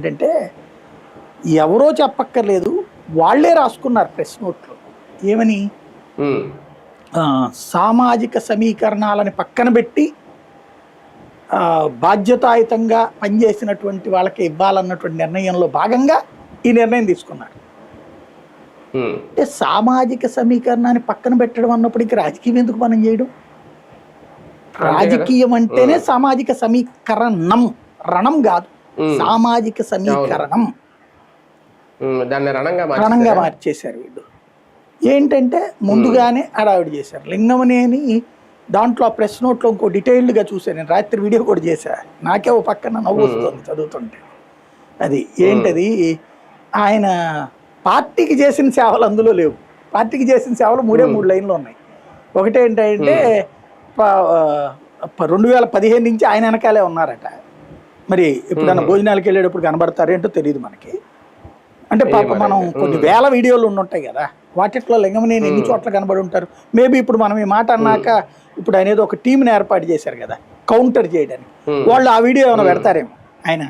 ఏంటంటే ఎవరో చెప్పక్కర్లేదు, వాళ్ళే రాసుకున్నారు ప్రెస్ నోట్లో. ఏమని? సామాజిక సమీకరణాలని పక్కన పెట్టి బాధ్యతాయుతంగా పనిచేసినటువంటి వాళ్ళకి ఇవ్వాలన్నటువంటి నిర్ణయంలో భాగంగా ఈ నిర్ణయం తీసుకున్నారు. అంటే సామాజిక సమీకరణాన్ని పక్కన పెట్టడం అన్నప్పటికీ రాజకీయం ఎందుకు మనం చేయడం? రాజకీయం అంటేనే సామాజిక సమీకరణం, రణం కాదు, సామాజిక సమీకరణం. రణంగా మార్చేశారు వీళ్ళు. ఏంటంటే ముందుగానే హడావిడి చేశారు. లింగమనేని దాంట్లో ఆ ప్రెస్ నోట్లో ఇంకో డీటెయిల్డ్గా చూశాను. నేను రాత్రి వీడియో కూడా చేశా. నాకే ఓ పక్కన నవ్వు వస్తుంది చదువుతుంటే. అది ఏంటది, ఆయన పార్టీకి చేసిన సేవలు అందులో లేవు. పార్టీకి చేసిన సేవలు మూడు లైన్లు ఉన్నాయి. ఒకటేంటంటే 2015 నుంచి ఆయన వెనకాలే ఉన్నారట. మరి ఎప్పుడైనా భోజనాలకు వెళ్ళేటప్పుడు కనబడతారేంటో తెలియదు మనకి. అంటే పాప మనం కొన్ని వేల వీడియోలు ఉండుంటాయి కదా, వాటిట్లో లింగమనేని ఎన్ని చోట్ల కనబడి ఉంటారు. మేబీ ఇప్పుడు మనం ఈ మాట అన్నాక ఇప్పుడు ఆయన ఏదో ఒక టీంని ఏర్పాటు చేశారు కదా కౌంటర్ చేయడానికి, వాళ్ళు ఆ వీడియో ఏమైనా పెడతారేమో. ఆయన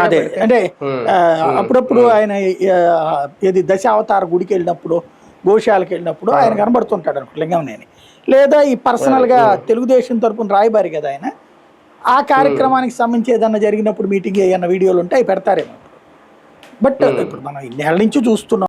అదే అంటే అప్పుడప్పుడు ఆయన ఏది దశావతార గుడికి వెళ్ళినప్పుడు, గోశాలకు వెళ్ళినప్పుడు ఆయన కనబడుతుంటాడు అనుకో లింగమనేని. లేదా ఈ పర్సనల్గా తెలుగుదేశం తరపున రాయబారి కదా ఆయన, ఆ కార్యక్రమానికి సంబంధించి ఏదన్నా జరిగినప్పుడు మీటింగ్ ఏమన్నా వీడియోలు ఉంటే అవి పెడతారేమో. బట్ ఇప్పుడు మనం ఇన్నేళ్ళ నుంచి చూస్తున్నాం.